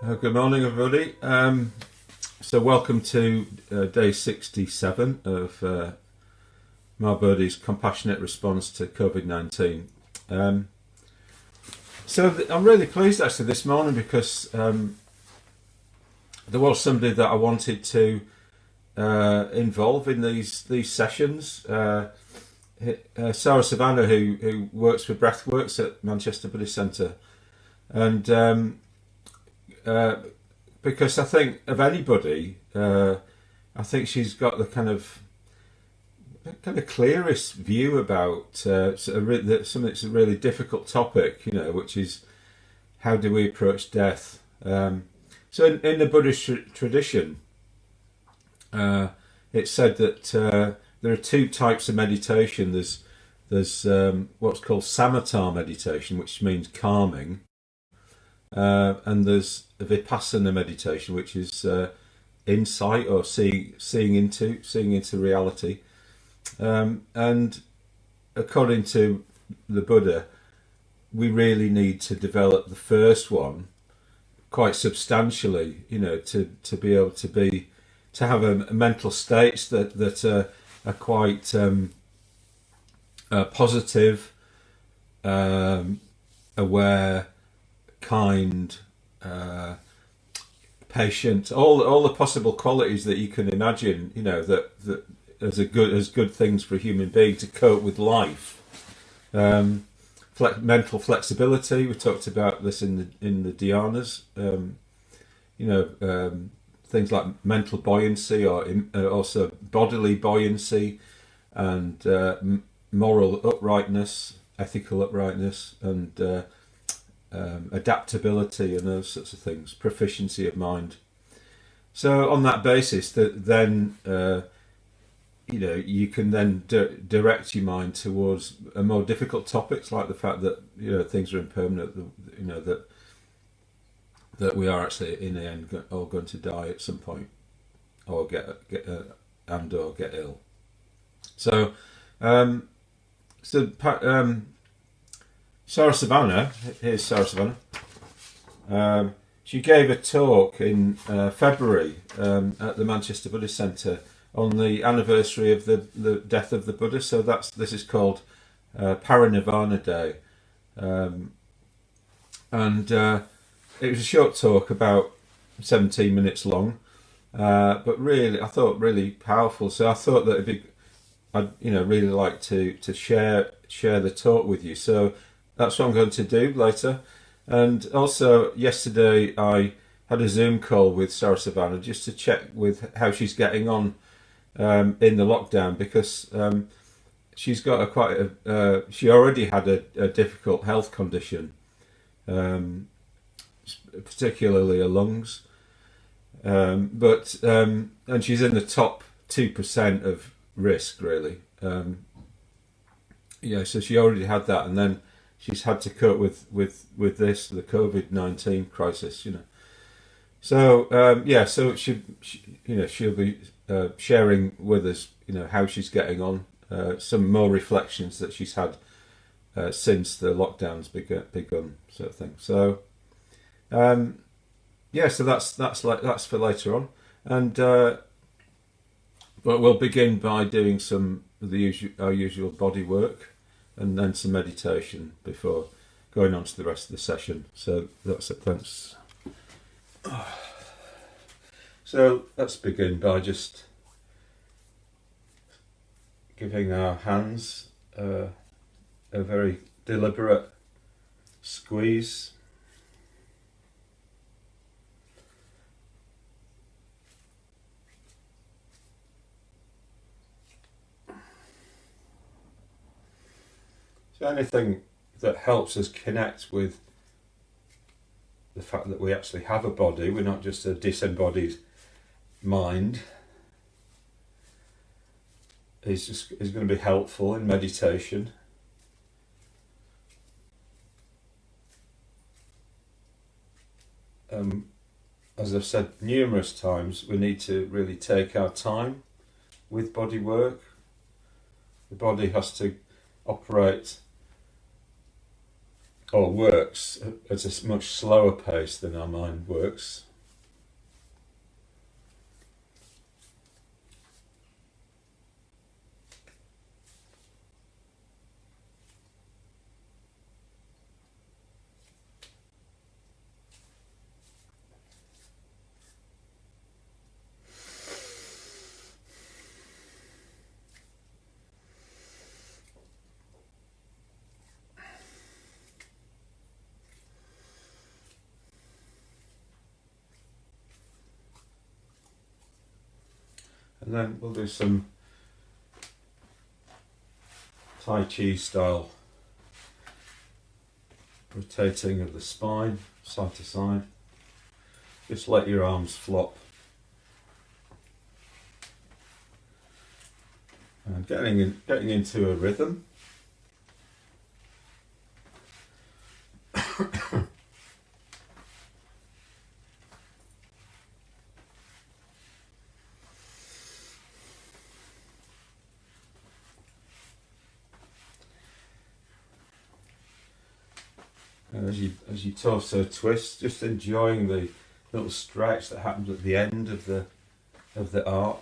Good morning, everybody. So welcome to day 67 of Marbody's compassionate response to COVID-19. I'm really pleased actually this morning because there was somebody that I wanted to involve in these sessions. Sarasuvanna, who works for Breathworks at Manchester Buddhist Centre, and because I think of anybody, I think she's got the kind of clearest view about something that's a really difficult topic, which is how do we approach death. So in the Buddhist tradition, it's said that there are two types of meditation. There's what's called samatha meditation, which means calming. And there's vipassana meditation, which is insight or seeing into reality. And according to the Buddha, we really need to develop the first one quite substantially, to be able to have a mental states that are quite positive, aware, kind, patient, all the possible qualities that you can imagine, that as good things for a human being to cope with life. Mental flexibility, we talked about this in the dhyanas. Things like mental buoyancy, or also bodily buoyancy, and moral uprightness, ethical uprightness, and adaptability and those sorts of things, proficiency of mind. So on that basis, then you can then direct your mind towards a more difficult topics, like the fact that things are impermanent, that we are actually in the end all going to die at some point, or get ill. So Sarasuvanna, here's Sarasuvanna. She gave a talk in February at the Manchester Buddhist Centre on the anniversary of the death of the Buddha. So this is called Parinirvana Day, and it was a short talk, about 17 minutes long, but really I thought really powerful. So I thought that I'd really like to share the talk with you. So that's what I'm going to do later. And also yesterday I had a Zoom call with Sarasuvanna just to check with how she's getting on in the lockdown, because she's got she already had a difficult health condition, particularly her lungs, and she's in the top 2% of risk, really. So she already had that, and then she's had to cope with this, the COVID-19 crisis, So so she'll be sharing with us, how she's getting on, some more reflections that she's had since the lockdowns begun, sort of thing. So so that's for later on, and but we'll begin by doing some of our usual body work, and then some meditation before going on to the rest of the session. So that's it. Thanks. So let's begin by just giving our hands a very deliberate squeeze. So anything that helps us connect with the fact that we actually have a body, we're not just a disembodied mind, is going to be helpful in meditation. As I've said numerous times, we need to really take our time with body work. The body has to operate or works at a much slower pace than our mind works. And then we'll do some Tai Chi style rotating of the spine side to side. Just let your arms flop. And getting into a rhythm. And as you torso twist, just enjoying the little stretch that happens at the end of the arc.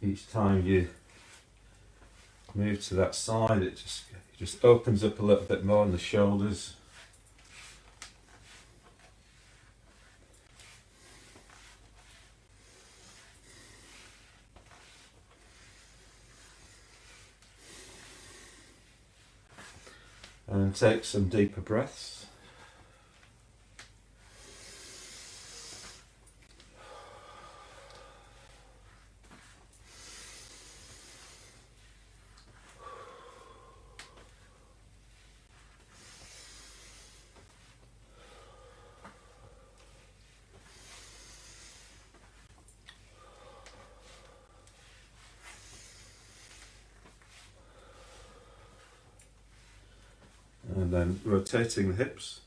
Each time you move to that side, it just opens up a little bit more in the shoulders. And take some deeper breaths. And then rotating the hips.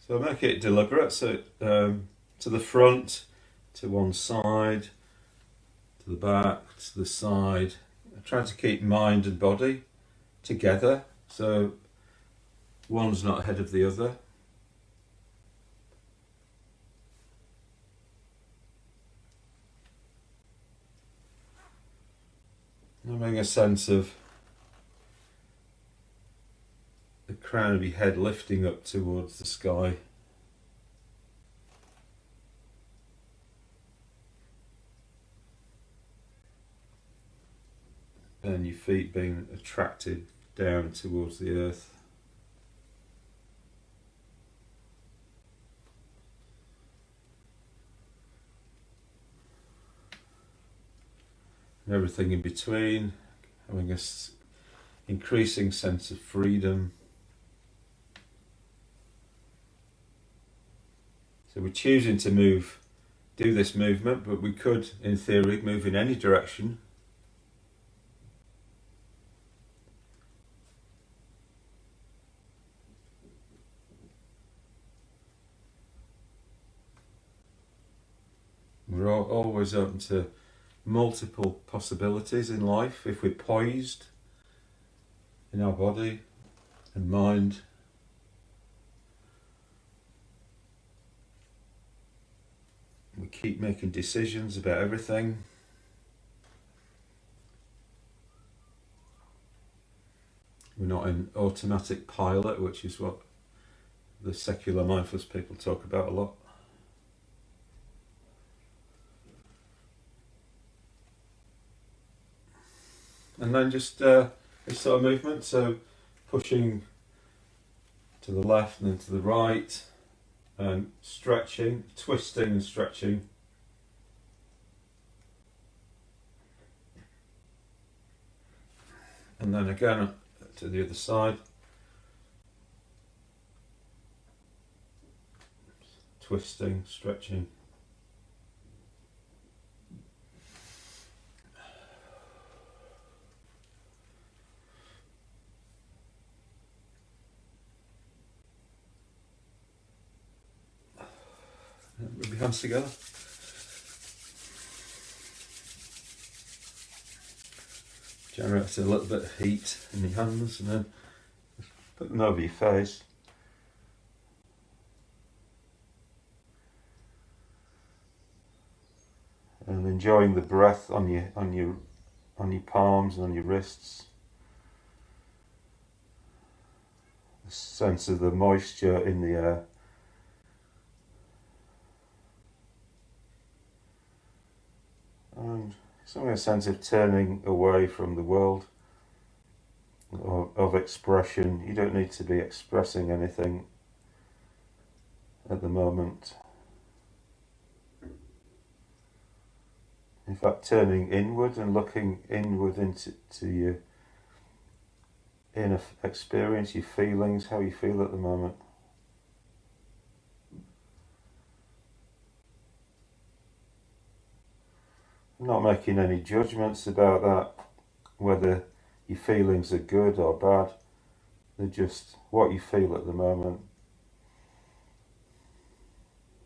So make it deliberate. So to the front, to one side, to the back, to the side. Trying to keep mind and body together, so one's not ahead of the other. Having a sense of the crown of your head lifting up towards the sky. And your feet being attracted down towards the earth. And everything in between, having a increasing sense of freedom. So we're choosing to do this movement, but we could, in theory, move in any direction. We're always open to multiple possibilities in life if we're poised in our body and mind. We keep making decisions about everything. We're not in automatic pilot, which is what the secular mindfulness people talk about a lot. And then just this sort of movement, so pushing to the left and then to the right, and stretching, twisting and stretching. And then again to the other side. Twisting, stretching. Rub your hands together. generates a little bit of heat in your hands, and then put them over your face. And enjoying the breath on your palms and on your wrists. The sense of the moisture in the air. And something, a sense of turning away from the world, of expression. You don't need to be expressing anything at the moment. In fact, turning inward and looking inward into your inner experience, your feelings, how you feel at the moment. Not making any judgments about that, whether your feelings are good or bad. They're just what you feel at the moment.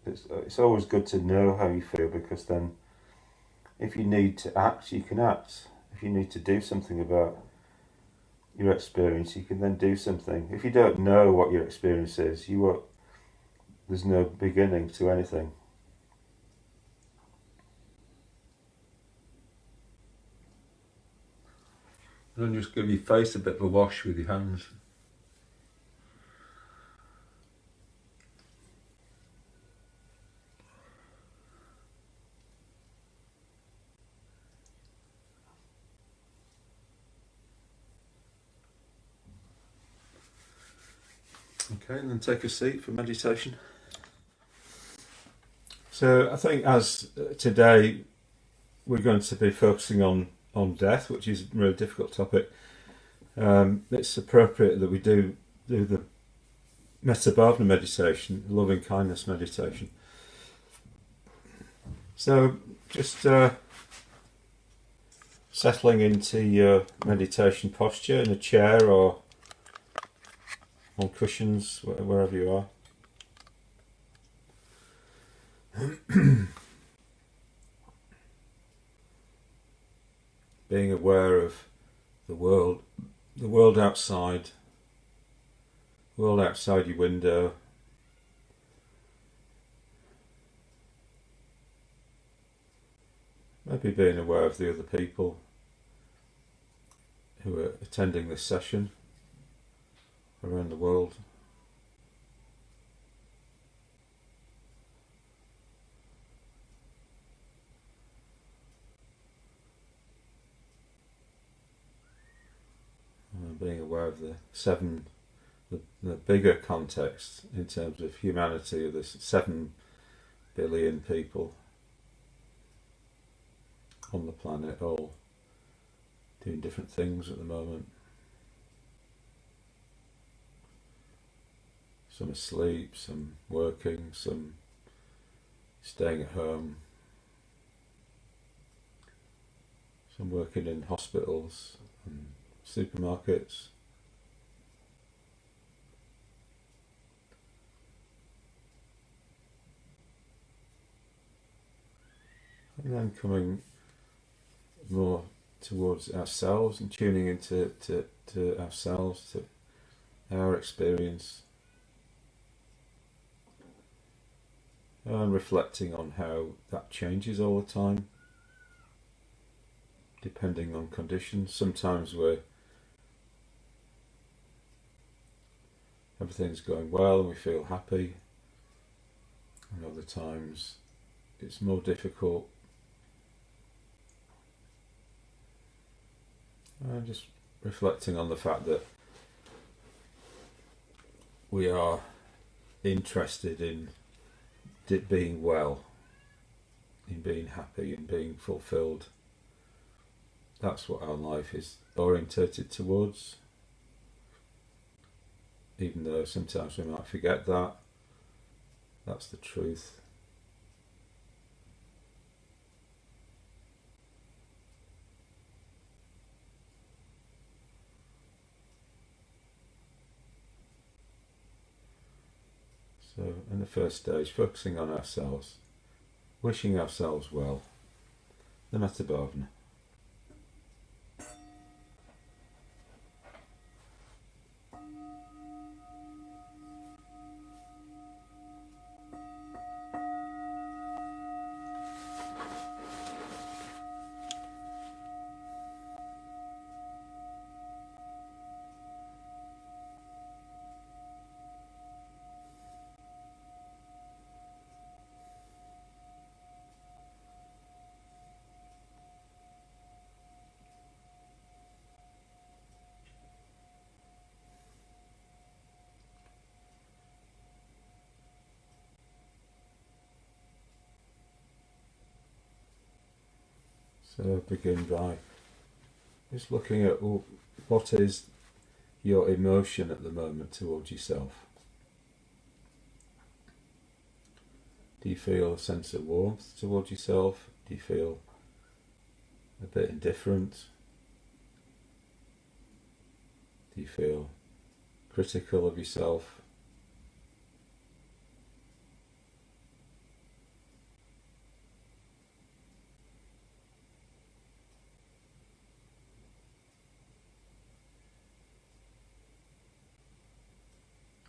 It's always good to know how you feel, because then if you need to act, you can act. If you need to do something about your experience, you can then do something. If you don't know what your experience is, there's no beginning to anything. Then just give your face a bit of a wash with your hands. Okay, and then take a seat for meditation. So I think as today we're going to be focusing on death, which is a really difficult topic, it's appropriate that we do the Metta meditation, loving kindness meditation. So just settling into your meditation posture in a chair or on cushions, wherever you are. Being aware of the world outside, your window. Maybe being aware of the other people who are attending this session around the world. Being aware of the bigger context in terms of humanity, of the 7 billion people on the planet, all doing different things at the moment. Some asleep, some working, some staying at home, some working in hospitals and supermarkets. And then coming more towards ourselves and tuning into to ourselves, to our experience, and reflecting on how that changes all the time, depending on conditions. Sometimes everything's going well and we feel happy, and other times it's more difficult. And just reflecting on the fact that we are interested in being well, in being happy, in being fulfilled. That's what our life is orientated towards. Even though sometimes we might forget that, that's the truth. So in the first stage, focusing on ourselves, wishing ourselves well, the Metta Bhavana. So begin by just looking at what is your emotion at the moment towards yourself. Do you feel a sense of warmth towards yourself? Do you feel a bit indifferent? Do you feel critical of yourself?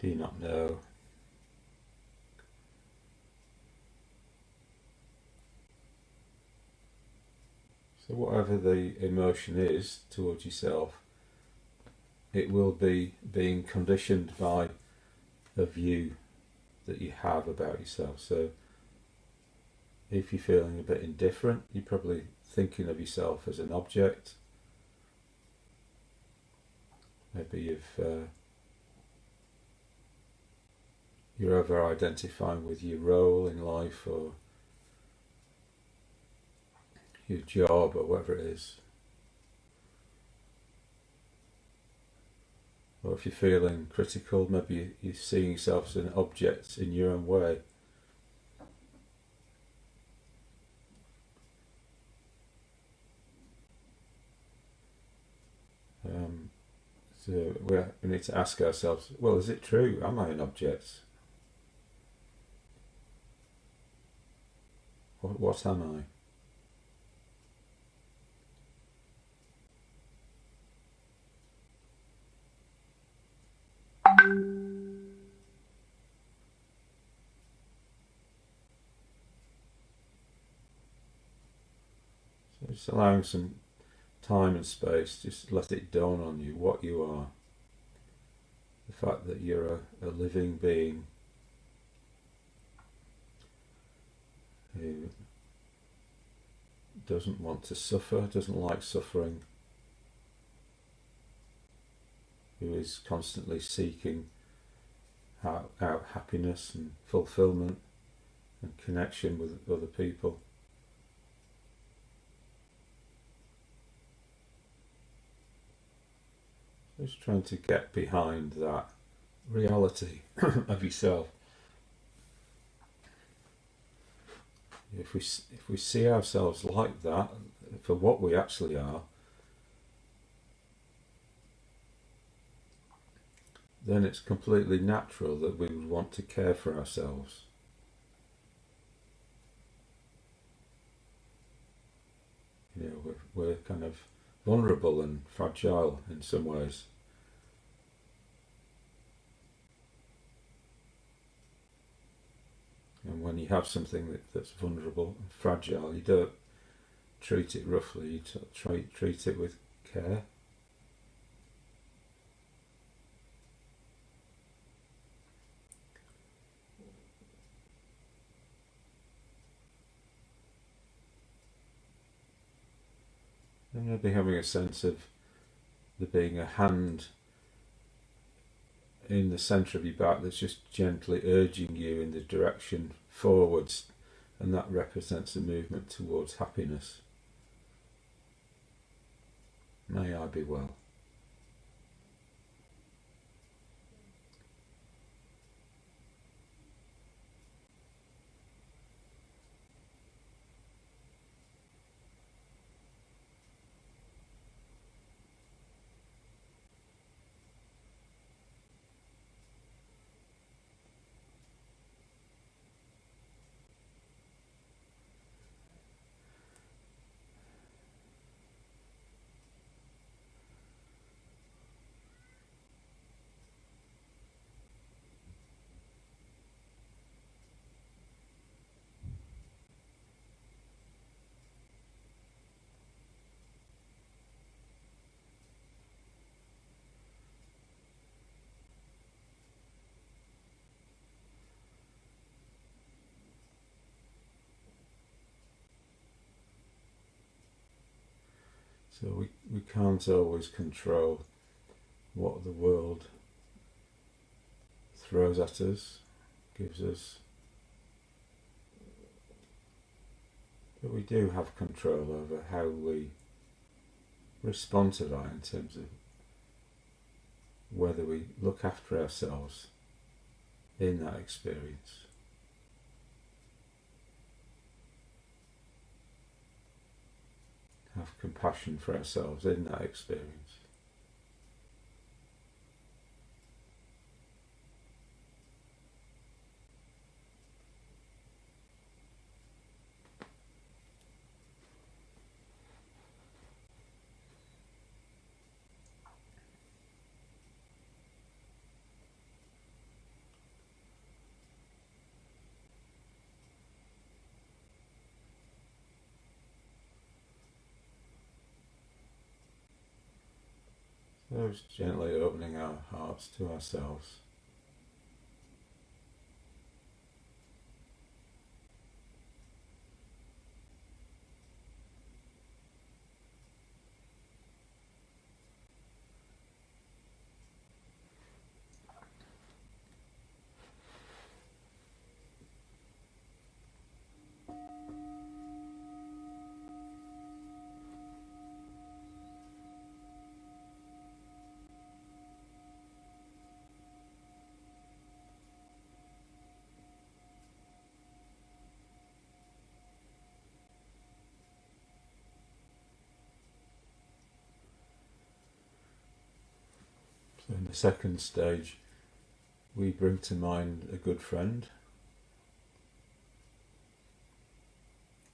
Do you not know? So whatever the emotion is towards yourself, it will be being conditioned by a view that you have about yourself. So if you're feeling a bit indifferent, you're probably thinking of yourself as an object. Maybe you're over-identifying with your role in life or your job or whatever it is. Or if you're feeling critical, maybe you're seeing yourself as an object in your own way. So we need to ask ourselves, well, is it true? Am I an object? What am I? So just allowing some time and space, just let it dawn on you what you are. The fact that you're a living being who doesn't want to suffer, doesn't like suffering, who is constantly seeking out happiness and fulfillment and connection with other people. Just trying to get behind that reality of yourself. If we see ourselves like that, for what we actually are, then it's completely natural that we would want to care for ourselves. You know, we're kind of vulnerable and fragile in some ways. And when you have something that's vulnerable and fragile, you don't treat it roughly, you treat it with care. And maybe having a sense of there being a hand in the centre of your back that's just gently urging you in the direction forwards, and that represents a movement towards happiness. May I be well. So we can't always control what the world throws at us, gives us. But we do have control over how we respond to that in terms of whether we look after ourselves in that experience. Have compassion for ourselves in that experience. So just gently opening our hearts to ourselves. So in the second stage, we bring to mind a good friend,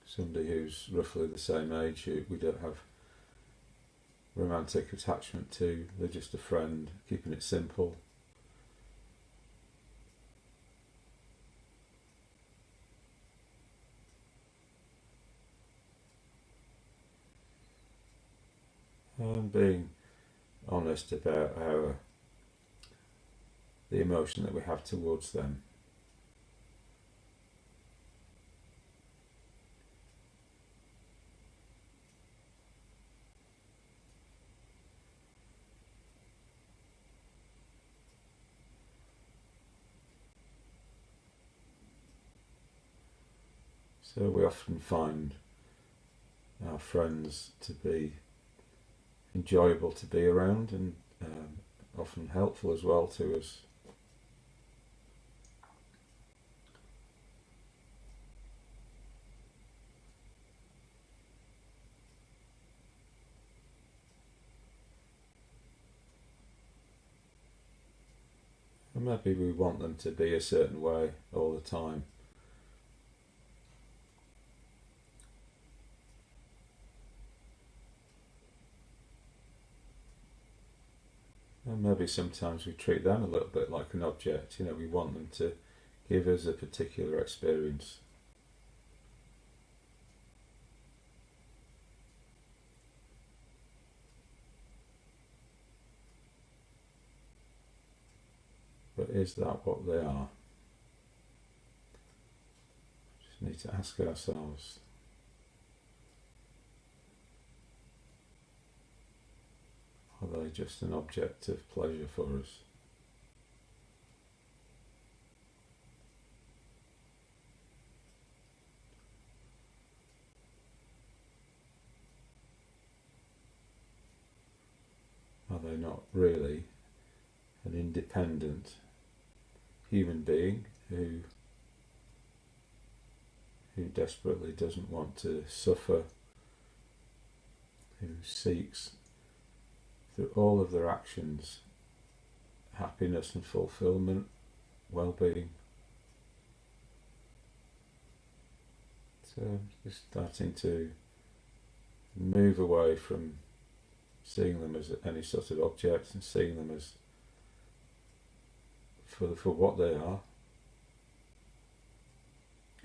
somebody who's roughly the same age, who we don't have romantic attachment to, they're just a friend, keeping it simple. And being honest about the emotion that we have towards them. So we often find our friends to be enjoyable to be around and often helpful as well to us. And maybe we want them to be a certain way all the time. And maybe sometimes we treat them a little bit like an object. We want them to give us a particular experience. But is that what they are? Just need to ask ourselves. Are they just an object of pleasure for us? Are they not really an independent human being who desperately doesn't want to suffer, who seeks through all of their actions happiness and fulfillment, well-being? So just starting to move away from seeing them as any sort of object and seeing them as for what they are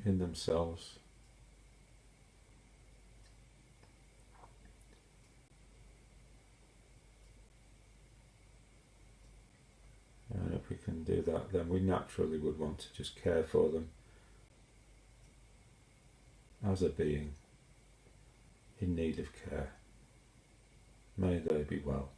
in themselves. And if we can do that, then we naturally would want to just care for them as a being in need of care. May they be well.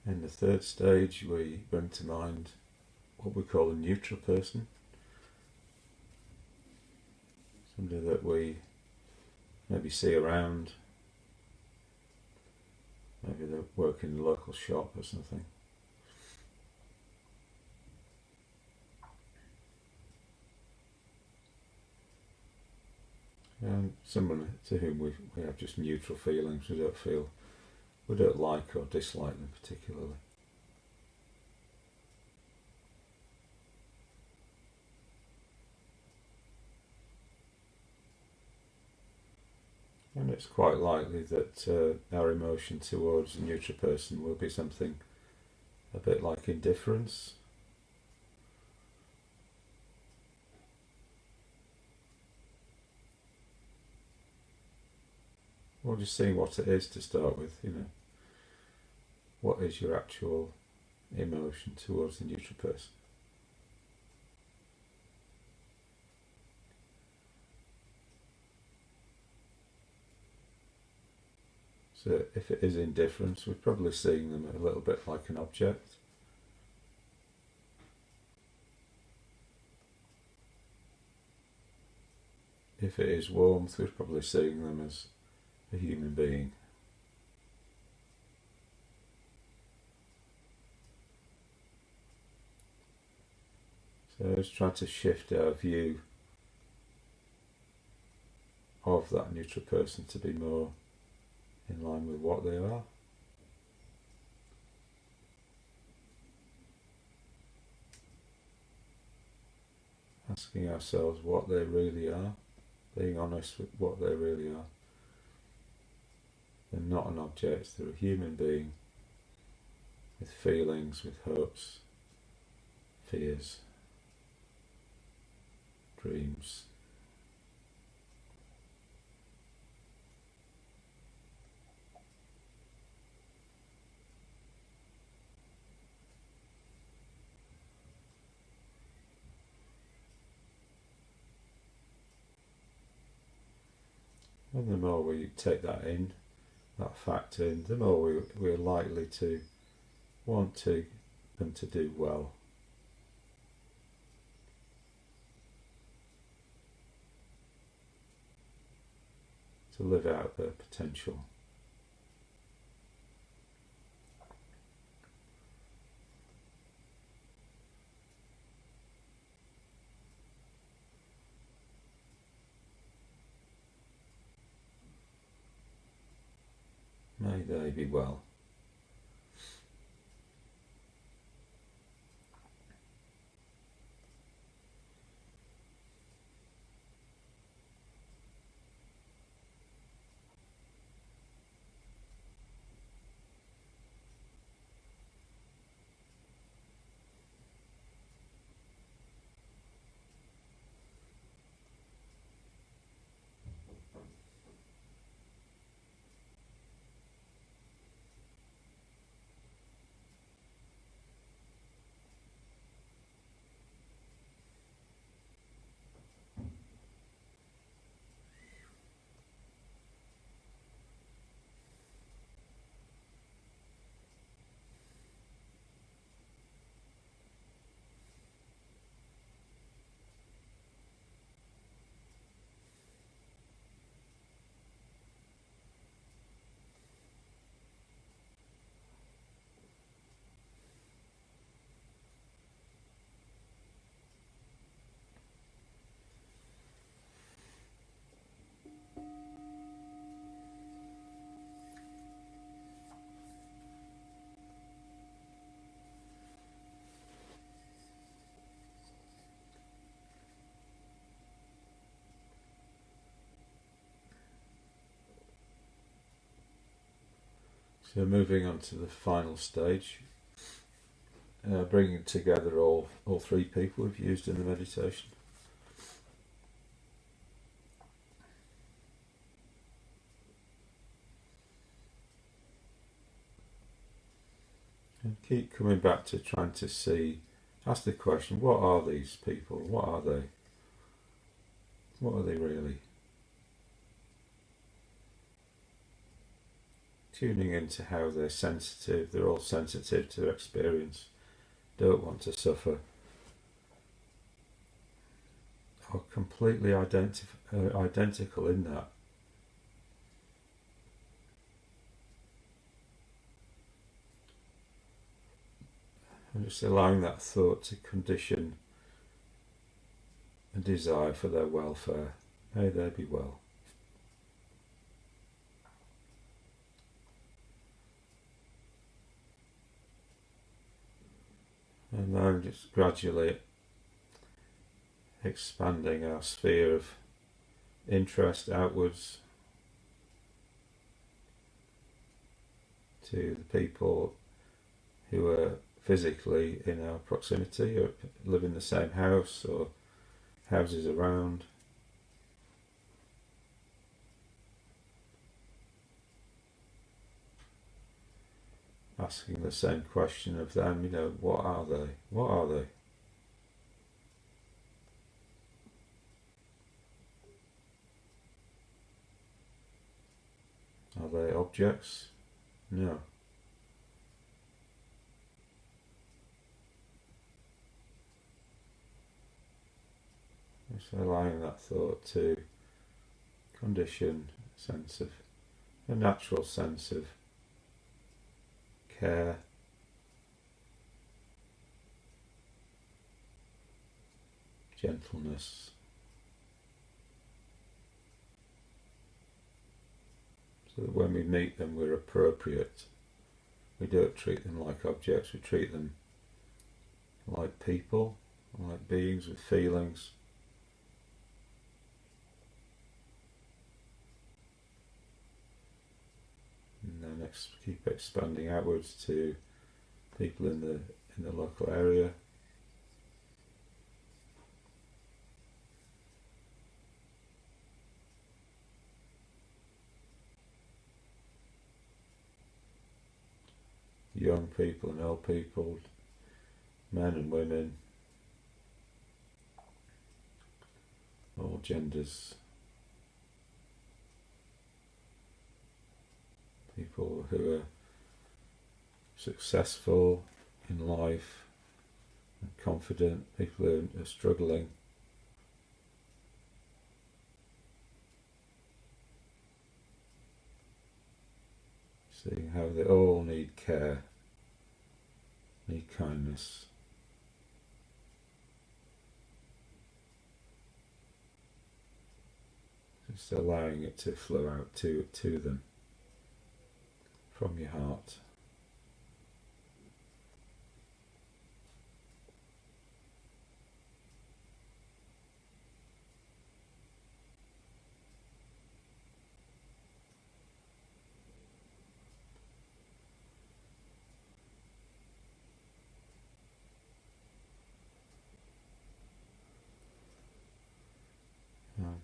In the third stage, we bring to mind what we call a neutral person, somebody that we maybe see around, maybe they work in a local shop or something. And someone to whom we have just neutral feelings, we don't like or dislike them particularly. And it's quite likely that our emotion towards a neutral person will be something a bit like indifference. Or just seeing what it is to start with, what is your actual emotion towards the neutral person. So if it is indifference, we're probably seeing them a little bit like an object. If it is warmth, we're probably seeing them as a human being. So let's try to shift our view of that neutral person to be more in line with what they are. Asking ourselves what they really are, being honest with what they really are. They're not an object, they're a human being with feelings, with hopes, fears, dreams. And the more we take that in, that fact in, the more we're likely to want them to do well. To live out their potential. May they be well. So moving on to the final stage, bringing together all three people we've used in the meditation. And keep coming back to trying to ask the question, what are these people? What are they? What are they really? tuning into how they're sensitive. They're all sensitive to experience, don't want to suffer, are completely identical in that. And just allowing that thought to condition a desire for their welfare. May they be well. And now just gradually expanding our sphere of interest outwards to the people who are physically in our proximity or live in the same house or houses around. Asking the same question of them, what are they? What are they? Are they objects? No. Just allowing that thought to condition a natural sense of care, gentleness, so that when we meet them we're appropriate. We don't treat them like objects, we treat them like people, like beings with feelings. And then keep expanding outwards to people in the local area. Young people and old people, men and women, all genders. People who are successful in life and confident, people who are struggling. Seeing how they all need care, need kindness. Just allowing it to flow out to them from your heart.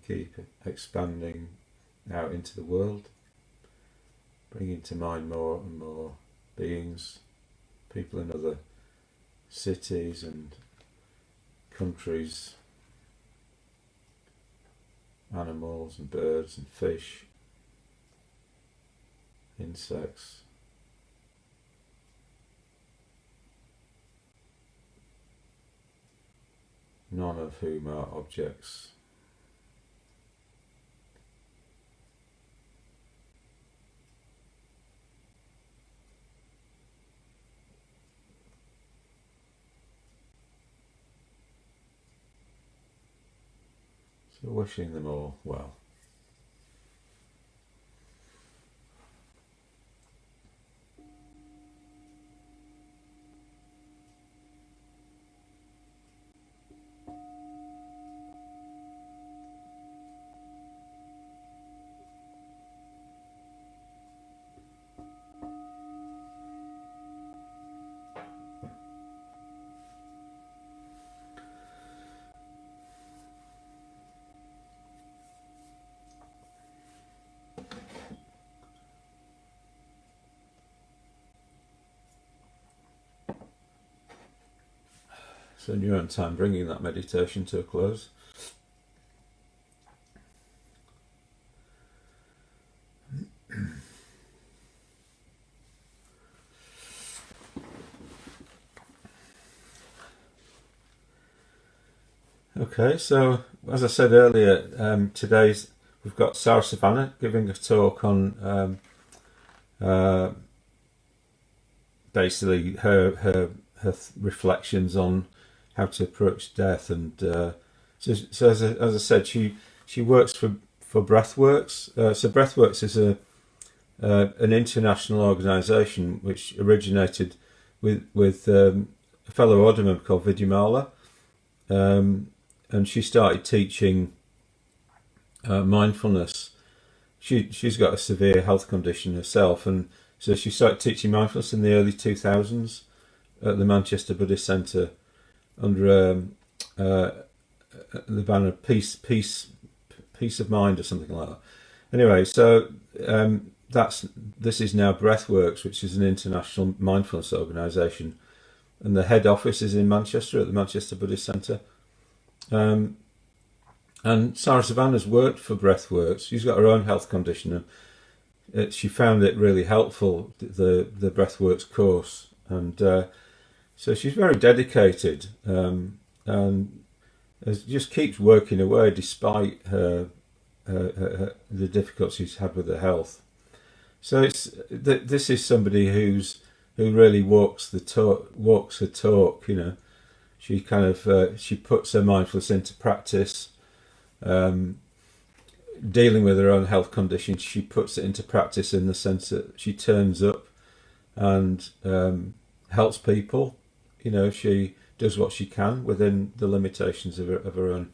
Keep expanding out into the world, bringing to mind more and more beings, people in other cities and countries, animals and birds and fish, insects. None of whom are objects. So wishing them all well. So in your own time, bringing that meditation to a close. Okay, so as I said earlier, today's we've got Sarasuvanna giving a talk on uh, basically her reflections on how to approach death, and so as I said, she works for Breathworks. So Breathworks is an international organisation which originated with a fellow order called Vidyamala, and she started teaching mindfulness. She's got a severe health condition herself, and so she started teaching mindfulness in the early 2000s at the Manchester Buddhist Centre under the banner peace of mind or something like that. Anyway, so this is now Breathworks, which is an international mindfulness organisation, and the head office is in Manchester at the Manchester Buddhist Centre. And Sarasuvanna's worked for Breathworks. She's got her own health condition, and she found it really helpful, the Breathworks course, and so she's very dedicated, and just keeps working away despite the difficulties she's had with her health. So this is somebody who really walks her talk. You know, she kind of she puts her mindfulness into practice. Dealing with her own health condition, she puts it into practice in the sense that she turns up and helps people. You know, she does what she can within the limitations of her own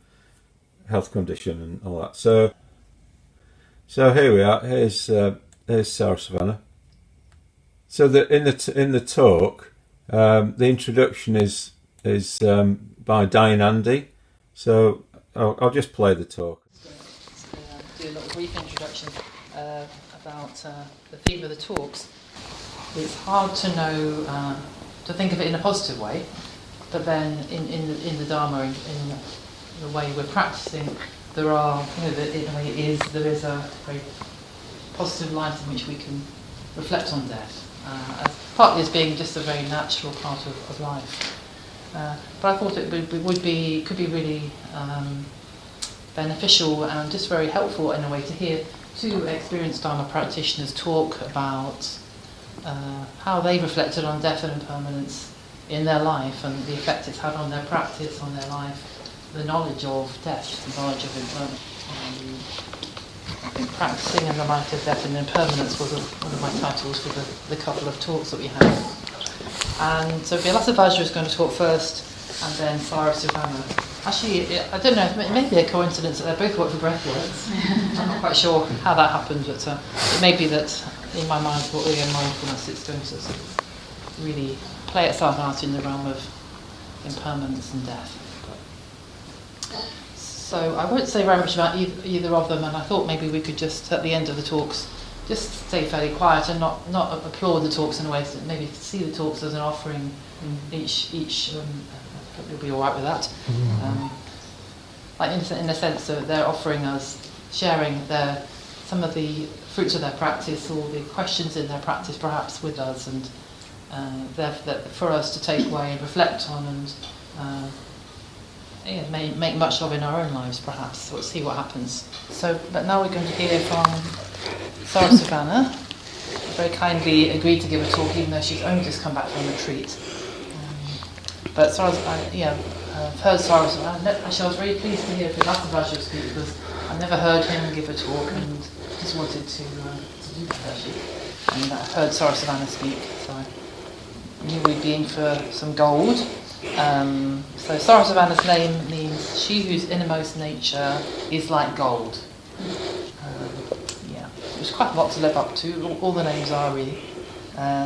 health condition and all that. So here we are. Here's Sarasuvanna. So in the talk, the introduction is by Diane Andy. So I'll just play the talk. Do a little brief introduction about the theme of the talks. It's hard to know, to think of it in a positive way, but then in the Dharma, in the way we're practicing, there are, there is a very positive light in which we can reflect on death, partly as being just a very natural part of life. But I thought it could be really beneficial and just very helpful in a way to hear two experienced Dharma practitioners talk about how they reflected on death and impermanence in their life and the effect it's had on their practice, on their life, the knowledge of death, the knowledge of impermanence. I think practicing in the light of death and impermanence was one of my titles for the couple of talks that we had. And so Vilasa Vajra is going to talk first, and then Sarasuvanna. Actually, I don't know, it may be a coincidence that they both work for Breathworks. I'm not quite sure how that happened, but it may be that in my mind, for mindfulness, it's going to sort of really play itself out in the realm of impermanence and death. So I won't say very much about either of them, and I thought maybe we could just, at the end of the talks, just stay fairly quiet and not applaud the talks in a way, that maybe see the talks as an offering. Each hope you'll be all right with that. Like in a sense that they're offering us, sharing some of the fruits of their practice or the questions in their practice perhaps with us, and for us to take away and reflect on and make much of in our own lives perhaps. We'll see what happens. So, but now we're going to hear from Sarasuvanna. Very kindly agreed to give a talk even though she's only just come back from retreat. But I've heard Sarasuvanna. Actually, I was very pleased to hear Vilasa Vajra speak because I've never heard him give a talk and just wanted to do that actually. And I've heard Sarasuvanna speak, so I knew we'd be in for some gold. So Sarasuvanna's name means she whose innermost nature is like gold. There's quite a lot to live up to. All the names are really.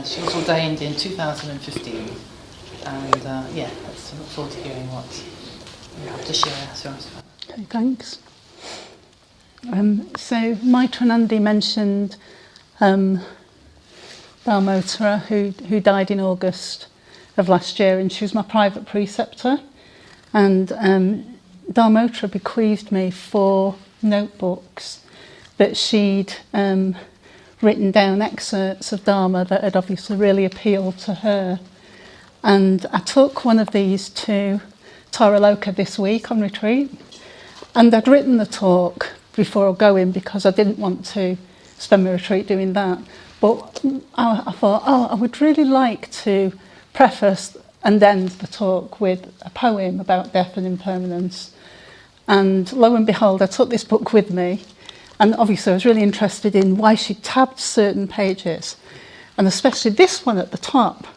She was ordained in 2015. And let's look forward to hearing what you have to share. Okay, thanks. So Maitranandi mentioned Dharmotara, who died in August of last year, and she was my private preceptor. And Dharmotara bequeathed me 4 notebooks that she'd written down excerpts of Dharma that had obviously really appealed to her. And I took one of these to Taraloka this week on retreat. And I'd written the talk before going because I didn't want to spend my retreat doing that. But I thought, I would really like to preface and end the talk with a poem about death and impermanence. And lo and behold, I took this book with me. And obviously I was really interested in why she tabbed certain pages, and especially this one at the top.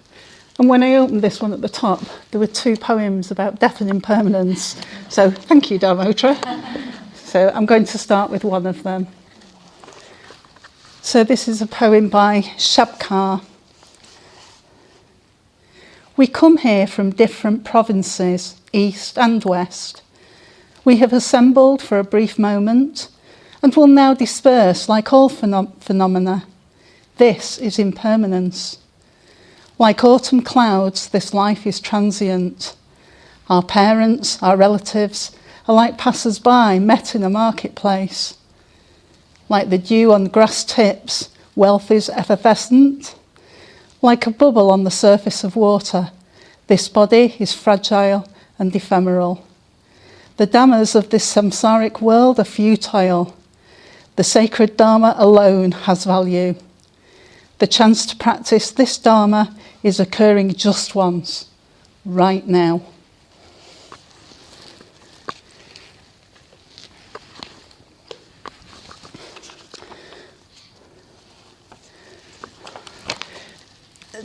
And when I opened this one at the top, there were 2 poems about death and impermanence. So thank you, Dharmotra. So I'm going to start with one of them. So this is a poem by Shabkar. We come here from different provinces, east and west. We have assembled for a brief moment and will now disperse like all phenomena. This is impermanence. Like autumn clouds, this life is transient. Our parents, our relatives, are like passers-by met in a marketplace. Like the dew on grass tips, wealth is effervescent. Like a bubble on the surface of water, this body is fragile and ephemeral. The dhammas of this samsaric world are futile. The sacred dharma alone has value. The chance to practice this dharma is occurring just once, right now.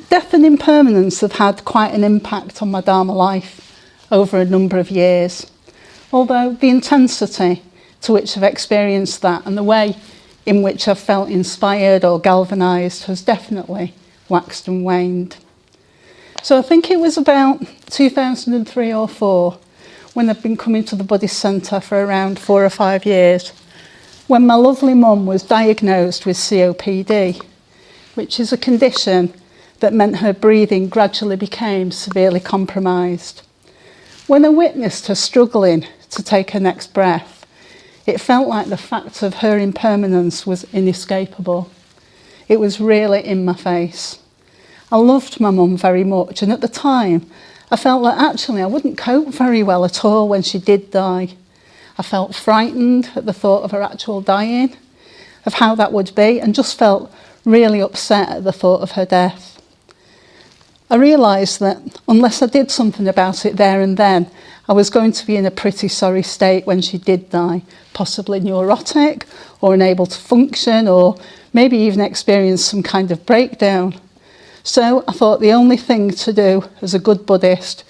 Death and impermanence have had quite an impact on my Dharma life over a number of years, although the intensity to which I've experienced that and the way in which I've felt inspired or galvanised has definitely waxed and waned. So I think it was about 2003 or 4 when I'd been coming to the Buddhist Centre for around 4 or 5 years, when my lovely mum was diagnosed with COPD, which is a condition that meant her breathing gradually became severely compromised. When I witnessed her struggling to take her next breath, it felt like the fact of her impermanence was inescapable. It was really in my face. I loved my mum very much, and at the time I felt like actually I wouldn't cope very well at all when she did die. I felt frightened at the thought of her actual dying, of how that would be, and just felt really upset at the thought of her death. I realised that unless I did something about it there and then, I was going to be in a pretty sorry state when she did die, possibly neurotic or unable to function, or maybe even experience some kind of breakdown. So I thought the only thing to do as a good Buddhist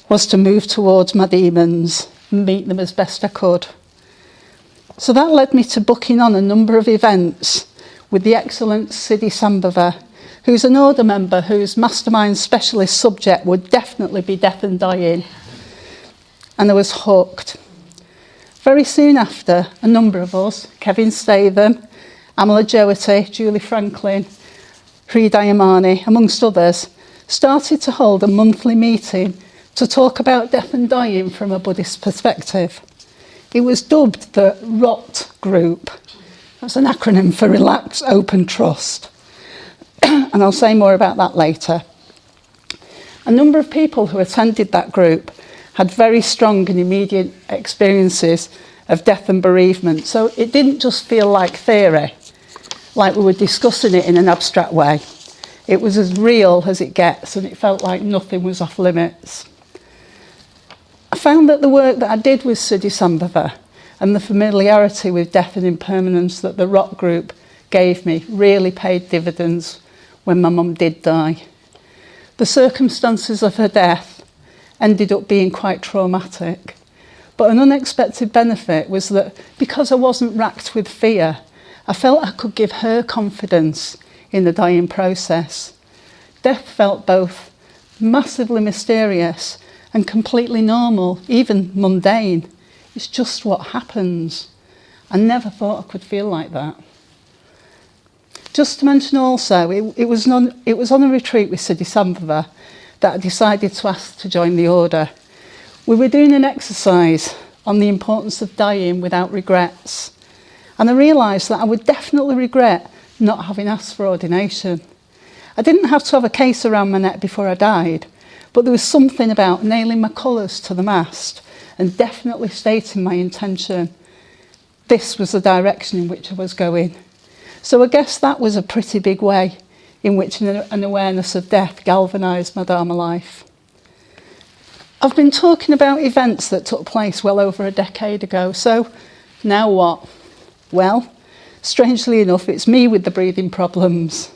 was to move towards my demons and meet them as best I could. So that led me to booking on a number of events with the excellent Siddhi Sambhava, who's an order member whose mastermind specialist subject would definitely be death and dying. And I was hooked. Very soon after, a number of us, Kevin Statham, Amala Jyoti, Julie Franklin, Sri Dayamani, amongst others, started to hold a monthly meeting to talk about death and dying from a Buddhist perspective. It was dubbed the ROT Group. That's an acronym for Relax, Open, Trust. And I'll say more about that later. A number of people who attended that group had very strong and immediate experiences of death and bereavement. So it didn't just feel like theory, like we were discussing it in an abstract way. It was as real as it gets, and it felt like nothing was off limits. I found that the work that I did with Siddhi Sambhava and the familiarity with death and impermanence that the ROT Group gave me really paid dividends when my mum did die. The circumstances of her death ended up being quite traumatic, but an unexpected benefit was that because I wasn't racked with fear, I felt I could give her confidence in the dying process. Death felt both massively mysterious and completely normal, even mundane. It's just what happens. I never thought I could feel like that. Just to mention also, it was on a retreat with Siddhi Sambhava that I decided to ask to join the order. We were doing an exercise on the importance of dying without regrets. And I realised that I would definitely regret not having asked for ordination. I didn't have to have a case around my neck before I died, But there was something about nailing my colours to the mast and definitely stating my intention. This was the direction in which I was going. So I guess that was a pretty big way in which an awareness of death galvanised my Dharma life. I've been talking about events that took place well over a decade ago, so now what? Well, strangely enough, it's me with the breathing problems.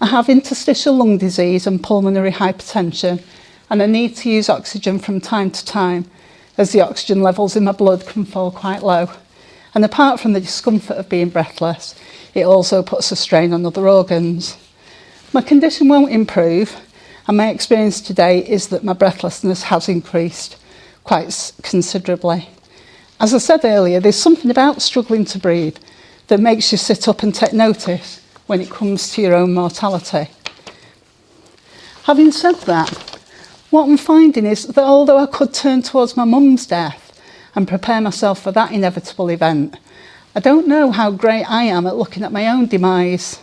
I have interstitial lung disease and pulmonary hypertension, and I need to use oxygen from time to time, as the oxygen levels in my blood can fall quite low. And apart from the discomfort of being breathless, it also puts a strain on other organs. My condition won't improve, and my experience today is that my breathlessness has increased quite considerably. As I said earlier, there's something about struggling to breathe that makes you sit up and take notice when it comes to your own mortality. Having said that, what I'm finding is that although I could turn towards my mum's death and prepare myself for that inevitable event, I don't know how great I am at looking at my own demise.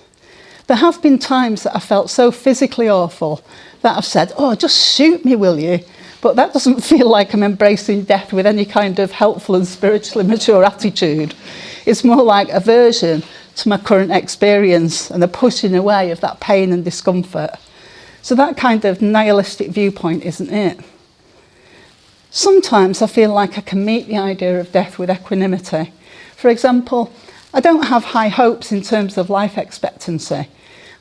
There have been times that I felt so physically awful that I've said, "Oh, just shoot me, will you?" But that doesn't feel like I'm embracing death with any kind of helpful and spiritually mature attitude. It's more like aversion to my current experience and a pushing away of that pain and discomfort. So that kind of nihilistic viewpoint isn't it. Sometimes I feel like I can meet the idea of death with equanimity. For example, I don't have high hopes in terms of life expectancy.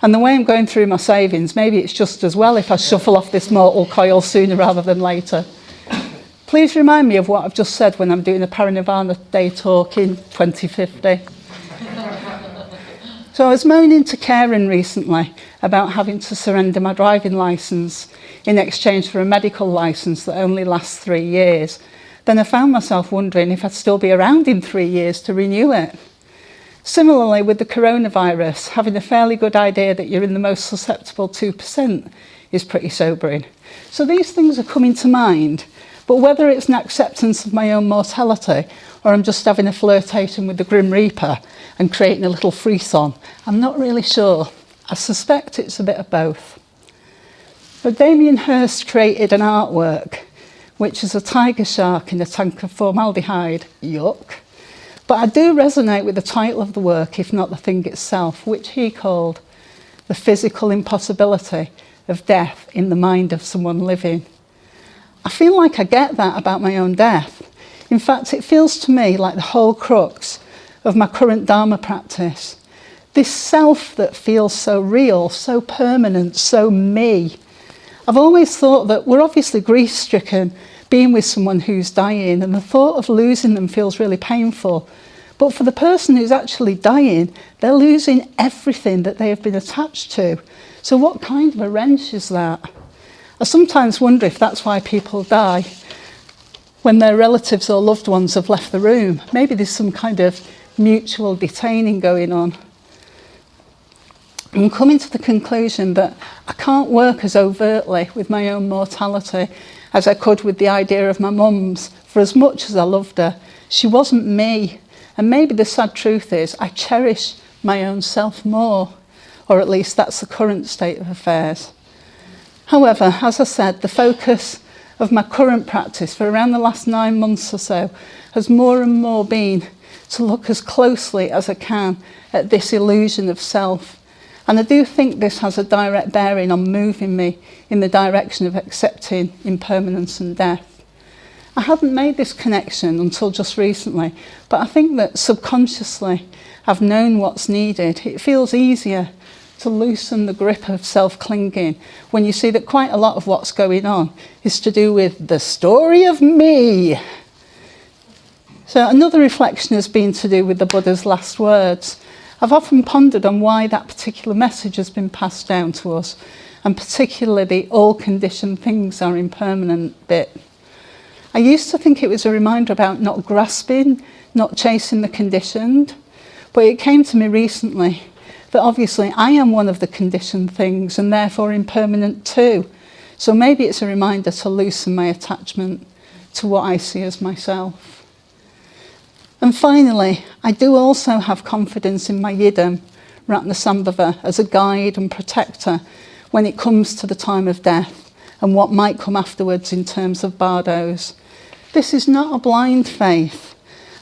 And the way I'm going through my savings, maybe it's just as well if I shuffle off this mortal coil sooner rather than later. Please remind me of what I've just said when I'm doing a Parinirvana Day talk in 2050. So I was moaning to Karen recently about having to surrender my driving licence in exchange for a medical licence that only lasts 3 years. Then I found myself wondering if I'd still be around in 3 years to renew it. Similarly, with the coronavirus, having a fairly good idea that you're in the most susceptible 2% is pretty sobering. So these things are coming to mind, but whether it's an acceptance of my own mortality or I'm just having a flirtation with the Grim Reaper and creating a little frisson, I'm not really sure. I suspect it's a bit of both. But Damien Hirst created an artwork, which is a tiger shark in a tank of formaldehyde. Yuck. But I do resonate with the title of the work, if not the thing itself, which he called The Physical Impossibility of Death in the Mind of Someone Living. I feel like I get that about my own death. In fact, it feels to me like the whole crux of my current Dharma practice. This self that feels so real, so permanent, so me. I've always thought that we're obviously grief-stricken being with someone who's dying, and the thought of losing them feels really painful. But for the person who's actually dying, they're losing everything that they have been attached to. So what kind of a wrench is that? I sometimes wonder if that's why people die when their relatives or loved ones have left the room. Maybe there's some kind of mutual detaining going on. I'm coming to the conclusion that I can't work as overtly with my own mortality as I could with the idea of my mum's. For as much as I loved her, she wasn't me. And maybe the sad truth is I cherish my own self more, or at least that's the current state of affairs. However, as I said, the focus of my current practice for around the last 9 months or so has more and more been to look as closely as I can at this illusion of self. And I do think this has a direct bearing on moving me in the direction of accepting impermanence and death. I hadn't made this connection until just recently, but I think that subconsciously I've known what's needed. It feels easier to loosen the grip of self-clinging when you see that quite a lot of what's going on is to do with the story of me. So another reflection has been to do with the Buddha's last words. I've often pondered on why that particular message has been passed down to us, and particularly the all conditioned things are impermanent bit. I used to think it was a reminder about not grasping, not chasing the conditioned, but it came to me recently that obviously I am one of the conditioned things and therefore impermanent too. So maybe it's a reminder to loosen my attachment to what I see as myself. And finally, I do also have confidence in my yidam, Ratnasambhava, as a guide and protector when it comes to the time of death, and what might come afterwards in terms of bardos. This is not a blind faith.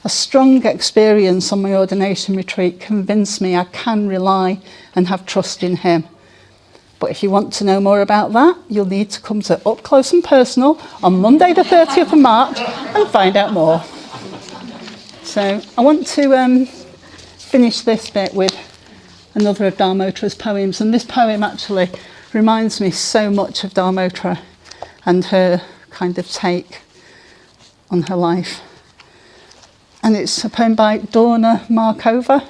A strong experience on my ordination retreat convinced me I can rely and have trust in him. But if you want to know more about that, you'll need to come to Up Close and Personal on Monday the 30th of March and find out more. So I want to finish this bit with another of Dharmottara's poems, and this poem actually reminds me so much of Dharmottara and her kind of take on her life. And it's a poem by Dawna Markova.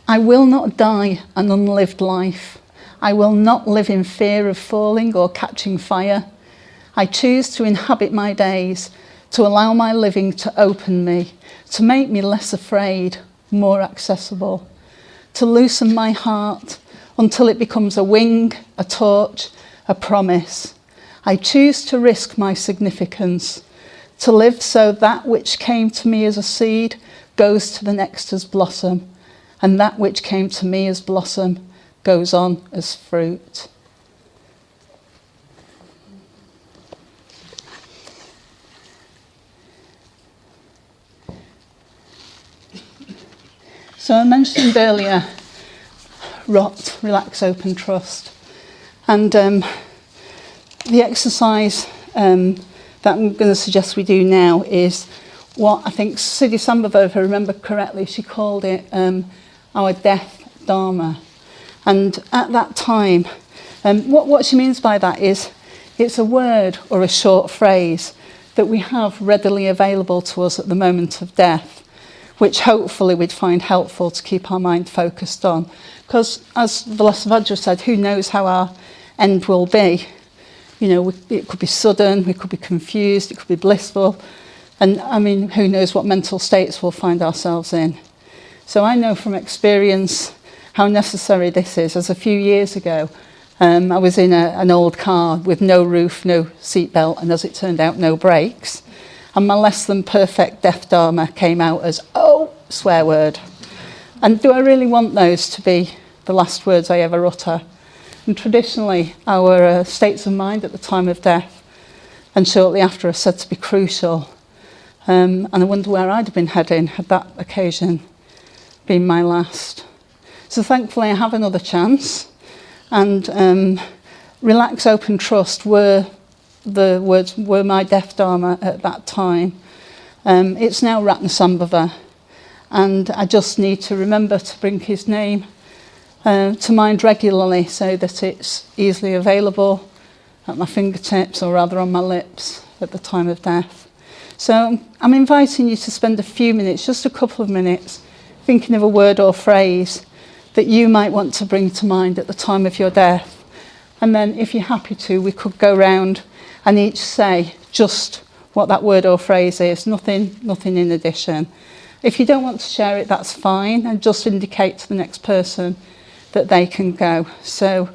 I will not die an unlived life. I will not live in fear of falling or catching fire. I choose to inhabit my days, to allow my living to open me, to make me less afraid, more accessible, to loosen my heart until it becomes a wing, a torch, a promise. I choose to risk my significance, to live so that which came to me as a seed goes to the next as blossom, and that which came to me as blossom goes on as fruit. So I mentioned earlier ROT, Relax, Open, Trust. And the exercise that I'm going to suggest we do now is what I think Siddhi Sambhava, if I remember correctly, she called it our death dharma. And at that time, what she means by that is it's a word or a short phrase that we have readily available to us at the moment of death, which hopefully we'd find helpful to keep our mind focused on. Because as Vilasavajra said, who knows how our end will be? You know, it could be sudden, we could be confused, it could be blissful. And I mean, who knows what mental states we'll find ourselves in. So I know from experience how necessary this is. As a few years ago, I was in an old car with no roof, no seatbelt, and as it turned out, no brakes. And my less than perfect death dharma came out as, oh, swear word. And do I really want those to be the last words I ever utter? And traditionally, our states of mind at the time of death and shortly after are said to be crucial. And I wonder where I'd have been heading had that occasion been my last. So thankfully I have another chance. And Relax, Open, Trust were the words, were my death dharma at that time. It's now Ratnasambhava. And I just need to remember to bring his name to mind regularly so that it's easily available at my fingertips, or rather on my lips, at the time of death. So I'm inviting you to spend a few minutes, just a couple of minutes, thinking of a word or phrase that you might want to bring to mind at the time of your death. And then if you're happy to, we could go round and each say just what that word or phrase is, nothing in addition. If you don't want to share it, that's fine, and just indicate to the next person that they can go. So,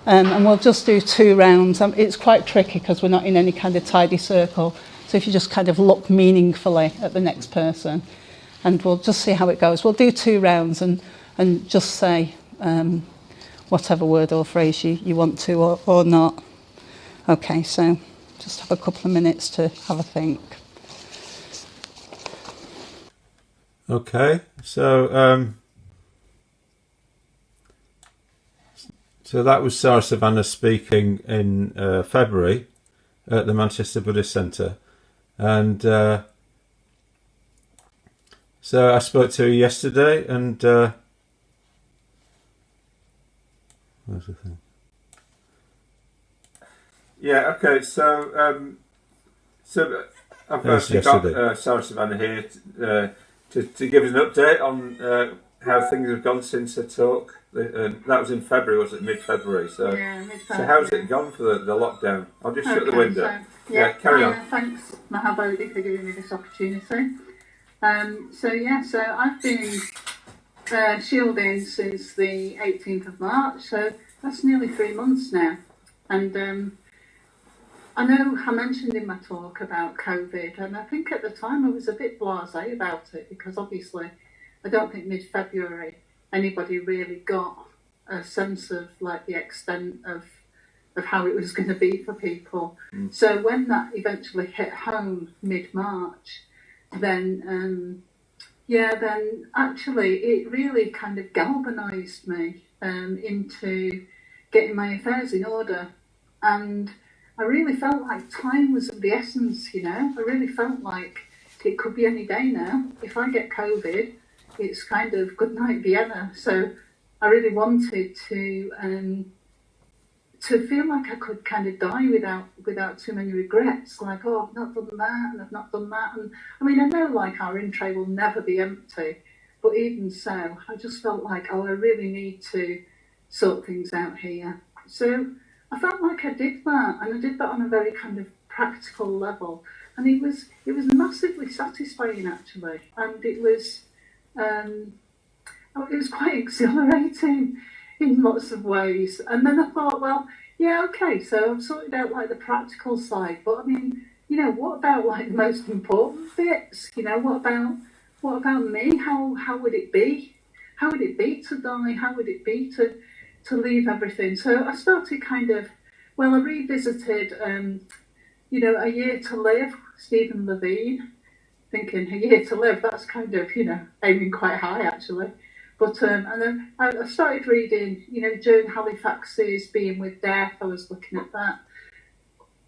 and we'll just do 2 rounds. It's quite tricky because we're not in any kind of tidy circle. So if you just kind of look meaningfully at the next person, and we'll just see how it goes. We'll do 2 rounds and just say whatever word or phrase you want to or not. Okay, so just have a couple of minutes to have a think. Okay, so that was Sarasuvanna speaking in February at the Manchester Buddhist Centre, and so I spoke to her yesterday, and where's the thing? Yeah, okay, so I've actually got Sarasuvanna here to give us an update on how things have gone since the talk. That was in February, was it? Mid-February. So, yeah, mid-February. So how's it gone for the lockdown? I'll just shut the window. So, yeah, carry on. Thanks, Mahabodhi, for giving me this opportunity. So I've been shielding since the 18th of March, so that's nearly 3 months now. And I know I mentioned in my talk about COVID, and I think at the time I was a bit blasé about it, because obviously I don't think mid-February anybody really got a sense of like the extent of how it was going to be for people. So when that eventually hit home mid-March, then then actually it really kind of galvanised me into getting my affairs in order. And I really felt like time was of the essence, you know. I really felt like it could be any day now. If I get COVID, it's kind of good night Vienna. So I really wanted to feel like I could kind of die without too many regrets. Like, oh, I've not done that and I've not done that. And I mean, I know like our in tray will never be empty, but even so, I just felt like, oh, I really need to sort things out here. So I felt like I did that, and I did that on a very kind of practical level, and it was massively satisfying actually, and it was quite exhilarating in lots of ways. And then I thought, well, yeah, okay, so I've sorted out like the practical side, but I mean, you know, what about like the most important bits? You know, what about me? How would it be? How would it be to die? How would it be to leave everything? So I started I revisited, A Year to Live, Stephen Levine, thinking A Year to Live, that's kind of, aiming quite high actually. But and then I started reading, Joan Halifax's Being with Death. I was looking at that.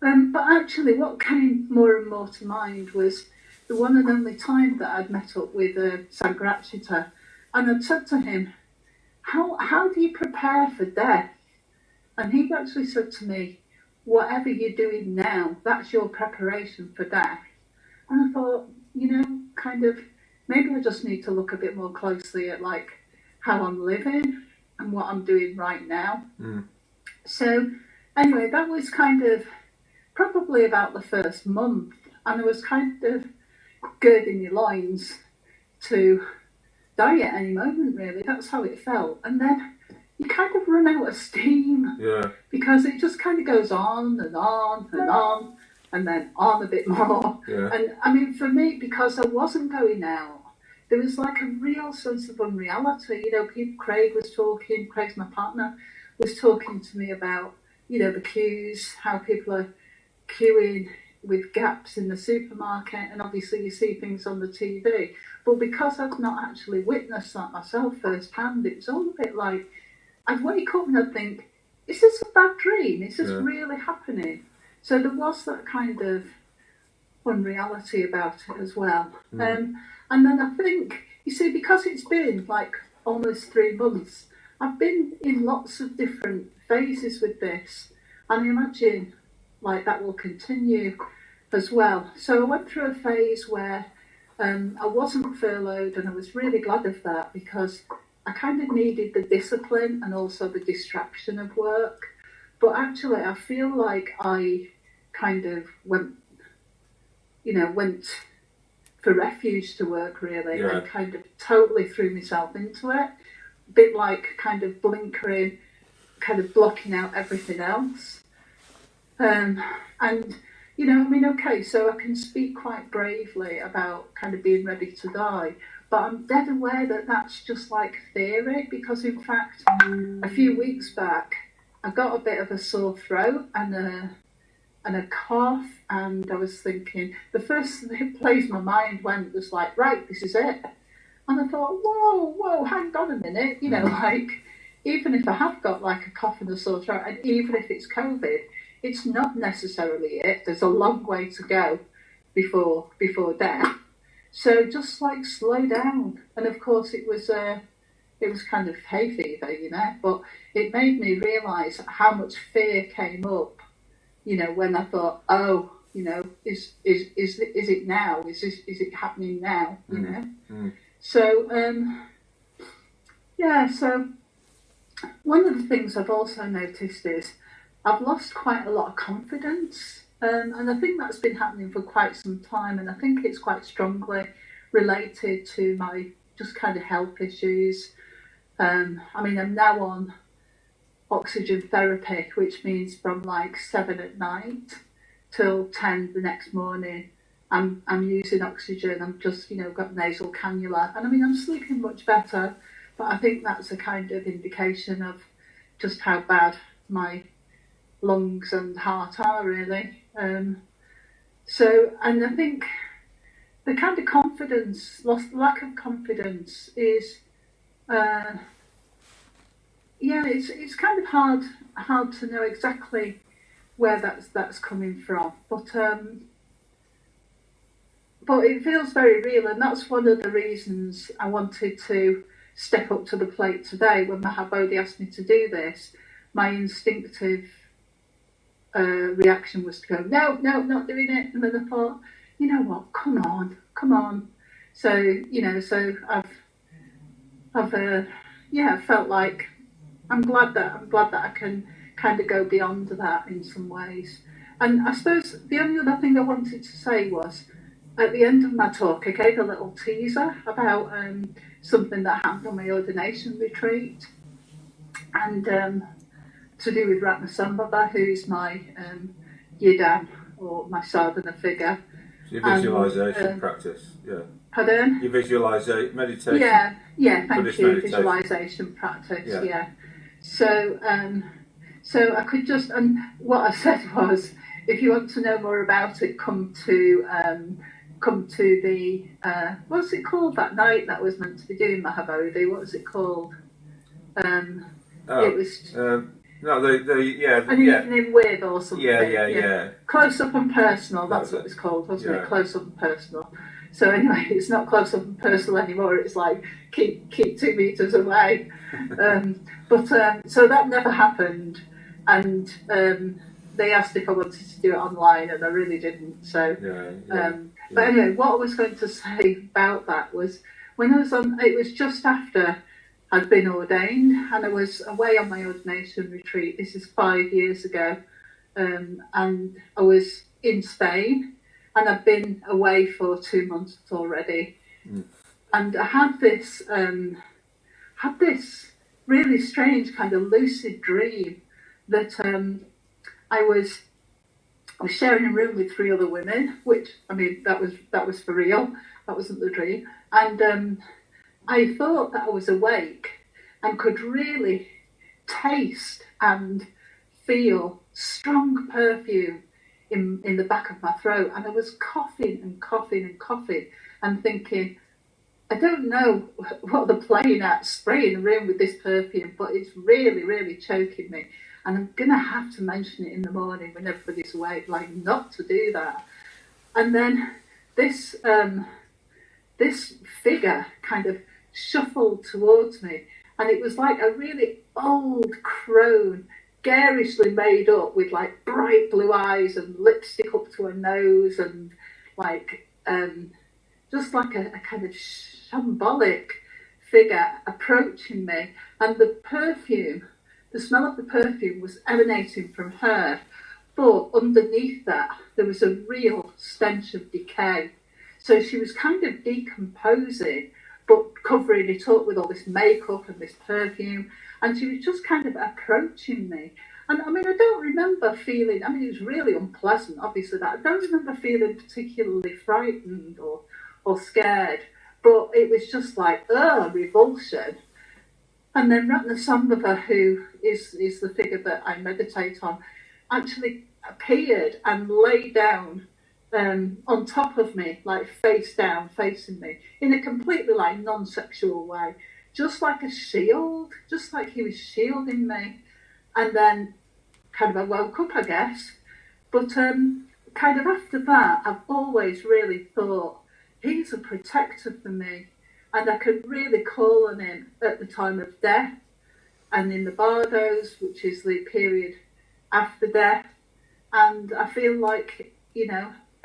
But actually, what came more and more to mind was the one and only time that I'd met up with Sangratchita, and I'd said to him, "How do you prepare for death?" And he actually said to me, "Whatever you're doing now, that's your preparation for death." And I thought, maybe I just need to look a bit more closely at like how I'm living and what I'm doing right now. So anyway, that was kind of probably about the first month, and I was kind of girding your loins to die at any moment, really. That's how it felt. And then you kind of run out of steam, because it just kind of goes on and on and on, and then on a bit more. And I mean, for me, because I wasn't going out, there was like a real sense of unreality. Craig's my partner, was talking to me about, the queues, how people are queuing with gaps in the supermarket, and obviously you see things on the TV. But because I've not actually witnessed that myself firsthand, it's all a bit like, I'd wake up and I'd think, is this a bad dream? Is this really happening? So there was that kind of unreality about it as well. And then I think, because it's been like almost 3 months, I've been in lots of different phases with this, and I imagine like that will continue as well. So I went through a phase where I wasn't furloughed, and I was really glad of that, because I kind of needed the discipline and also the distraction of work. But actually I feel like I kind of went for refuge to work, really, and kind of totally threw myself into it. A bit like kind of blinkering, kind of blocking out everything else. So I can speak quite bravely about kind of being ready to die, but I'm dead aware that that's just like theory, because in fact, a few weeks back, I got a bit of a sore throat and a cough, and I was thinking, the first place my mind went was like, right, this is it. And I thought, whoa, hang on a minute, like, even if I have got like a cough and a sore throat, and even if it's COVID, it's not necessarily it. There's a long way to go before death. So just like slow down. And of course it was kind of hay fever, but it made me realise how much fear came up, when I thought, is it now? Is it happening now? So so one of the things I've also noticed is I've lost quite a lot of confidence, and I think that's been happening for quite some time, and I think it's quite strongly related to my just kind of health issues. I'm now on oxygen therapy, which means from like 7 at night till 10 the next morning, I'm using oxygen. I'm just got nasal cannula, and I'm sleeping much better, but I think that's a kind of indication of just how bad my lungs and heart are, really. So, and I think the kind of lack of confidence is, it's kind of hard to know exactly where that's coming from, but it feels very real, and that's one of the reasons I wanted to step up to the plate today. When Mahabodhi asked me to do this, my instinctive reaction was to go, no, not doing it. And then I thought, you know what, come on. So, so I've felt like I'm glad that I can kind of go beyond that in some ways. And I suppose the only other thing I wanted to say was, at the end of my talk, I gave a little teaser about something that happened on my ordination retreat, and to do with Ratnasambhava, who's my yidam, or my sadhana figure. Your visualisation practice, yeah. Pardon? Your visualisation, meditation. Yeah, thank Buddhist you, meditation. visualisation practice, yeah. So, I could just, and what I said was, if you want to know more about it, come to the, what's it called that night that was meant to be doing Mahabodhi? What was it called? It was... an evening with or something. Yeah. Close up and personal, that's what it's called, wasn't it? Close up and personal. So anyway, it's not close up and personal anymore, it's like keep 2 meters away. So that never happened, and they asked if I wanted to do it online, and I really didn't. So, but anyway, what I was going to say about that was, when I was on, it was just after I'd been ordained, and I was away on my ordination retreat. This is 5 years ago, and I was in Spain, and I'd been away for 2 months already, and I had this really strange kind of lucid dream that I was sharing a room with 3 other women, which, I mean, that was for real. That wasn't the dream, and I thought that I was awake and could really taste and feel strong perfume in the back of my throat, and I was coughing and thinking, I don't know what they're playing at, spraying the room with this perfume, but it's really, really choking me, and I'm going to have to mention it in the morning when everybody's awake, like not to do that. And then this figure kind of shuffled towards me, and it was like a really old crone, garishly made up, with like bright blue eyes and lipstick up to her nose, and like just like a kind of shambolic figure approaching me, and the smell of the perfume was emanating from her, but underneath that there was a real stench of decay. So she was kind of decomposing, but covering it up with all this makeup and this perfume, and she was just kind of approaching me. And I mean, I don't remember feeling, I mean, it was really unpleasant, obviously, that I don't remember feeling particularly frightened or scared, but it was just like, revulsion. And then Ratnasambhava, who is the figure that I meditate on, actually appeared and lay down on top of me, like face down, facing me, in a completely like non-sexual way, just like a shield, just like he was shielding me. And then kind of I woke up, I guess. But kind of after that, I've always really thought he's a protector for me, and I could really call on him at the time of death, and in the bardos, which is the period after death. And I feel like,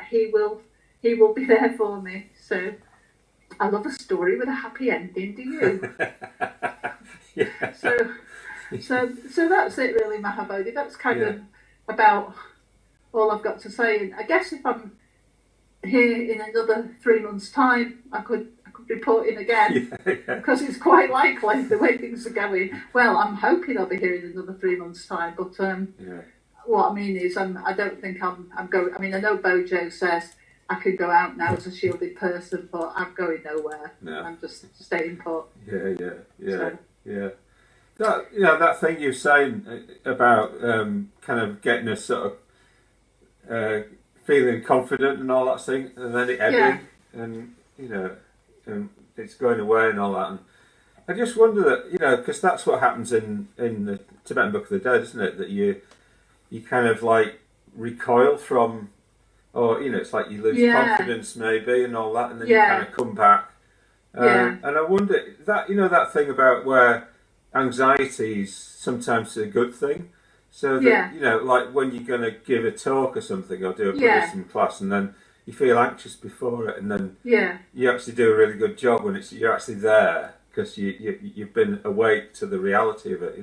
he will be there for me. So I love a story with a happy ending, do you? Yeah. So that's it really, Mahabodhi. That's kind of about all I've got to say. And I guess if I'm here in another 3 months' time, I could report in again, because it's quite likely the way things are going. Well, I'm hoping I'll be here in another 3 months' time, but what I mean is, I don't think I'm going. I mean, I know Bojo says I could go out now as a shielded person, but I'm going nowhere. No. I'm just staying put. Yeah. So. Yeah. That that thing you're saying about kind of getting a sort of feeling confident and all that thing, and then it ebbing, and and it's going away and all that. And I just wonder that because that's what happens in the Tibetan Book of the Dead, isn't it? That you kind of like recoil from, or it's like you lose confidence maybe and all that, and then you kind of come back. And I wonder that that thing about where anxiety is sometimes a good thing. So that like when you're going to give a talk or something or do a Buddhism class, and then you feel anxious before it, and then you actually do a really good job when you're actually there because you've been awake to the reality of it.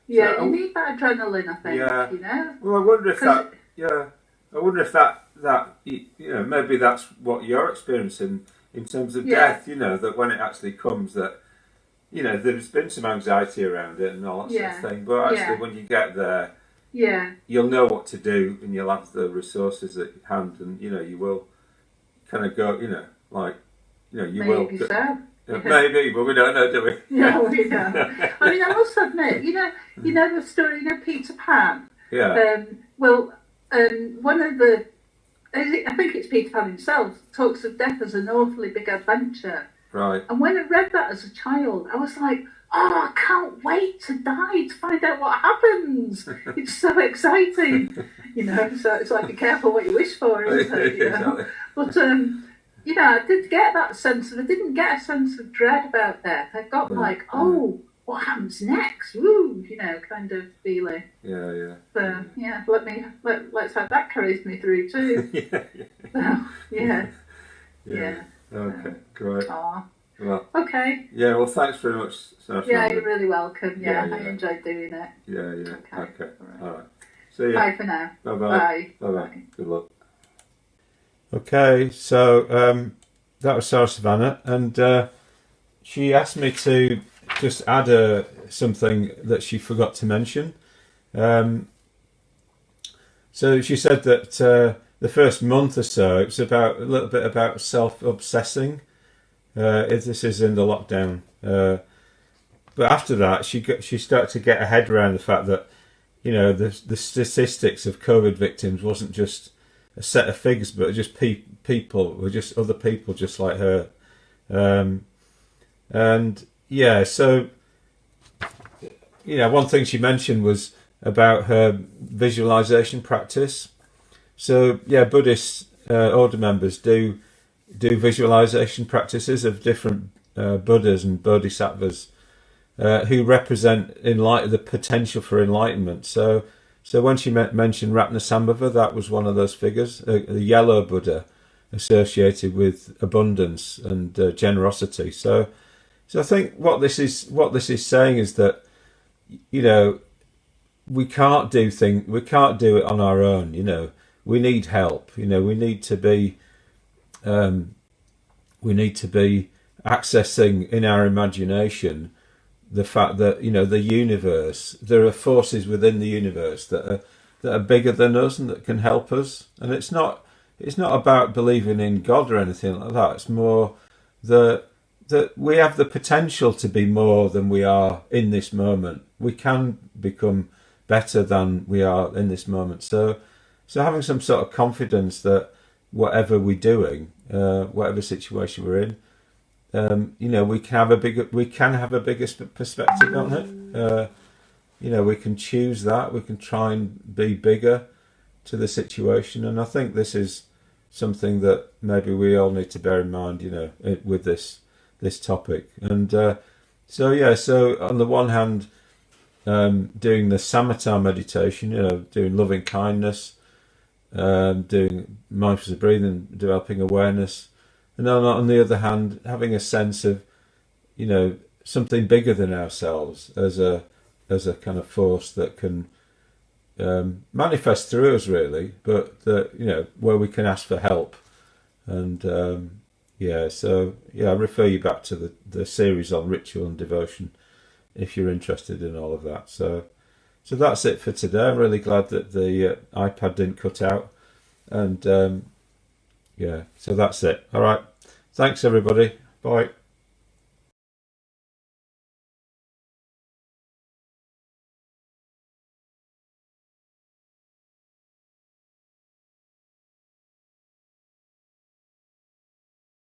Yeah, so, you need that adrenaline, I think. Yeah. Well, I wonder if that. Yeah. I wonder if that maybe that's what you're experiencing in terms of death. That when it actually comes, that there's been some anxiety around it and all that sort of thing. But actually, when you get there, you'll know what to do and you'll have the resources at hand, and you will kind of go, you maybe will. So. Maybe, but we don't know, do we? No, we don't. I mean, I must admit, you know the story, Peter Pan. Yeah. One of the, I think it's Peter Pan himself, talks of death as an awfully big adventure. Right. And when I read that as a child, I was like, oh, I can't wait to die to find out what happens. It's so exciting. So it's like, be careful what you wish for, isn't it? Exactly. But, I did get that sense I didn't get a sense of dread about death. I got like, oh, what happens next? Woo, kind of feeling. Yeah. So, let's have that carries me through too. Yeah. Okay, great. Aw. Well, okay. Yeah, well, thanks very much, Sarasuvanna. Yeah, you're really welcome. Yeah, Yeah. I enjoyed doing it. Yeah. Okay. All All right. See you. Bye for now. Bye-bye. Bye. Bye-bye. Good luck. Okay, so that was Sarasuvanna, and she asked me to just add something that she forgot to mention. So she said that the first month or so, it was a little bit about self-obsessing. This is in the lockdown. But after that, she started to get her head around the fact that, the statistics of COVID victims wasn't just a set of figures, but just people, were just other people just like her. So, one thing she mentioned was about her visualization practice. So, Buddhist order members do visualization practices of different Buddhas and Bodhisattvas who represent the potential for enlightenment. So when she mentioned Ratnasambhava, that was one of those figures, the yellow Buddha associated with abundance and generosity. So I think what this is saying is that we can't do it on our own. We need help. We need to be accessing in our imagination the fact that the universe, there are forces within the universe that are bigger than us and that can help us. And it's not about believing in God or anything like that. It's more that we have the potential to be more than we are in this moment. We can become better than we are in this moment. So having some sort of confidence that whatever we're doing, whatever situation we're in, we can have a bigger perspective on it. We can choose that. We can try and be bigger to the situation. And I think this is something that maybe we all need to bear in mind, with this topic. And so on the one hand, doing the samatha meditation, doing loving kindness, doing mindfulness of breathing, developing awareness, and then on the other hand, having a sense of, something bigger than ourselves as a kind of force that can manifest through us, really, but that where we can ask for help. And I refer you back to the series on ritual and devotion if you're interested in all of that. So that's it for today. I'm really glad that the iPad didn't cut out, and Yeah, so that's it. All right. Thanks, everybody. Bye.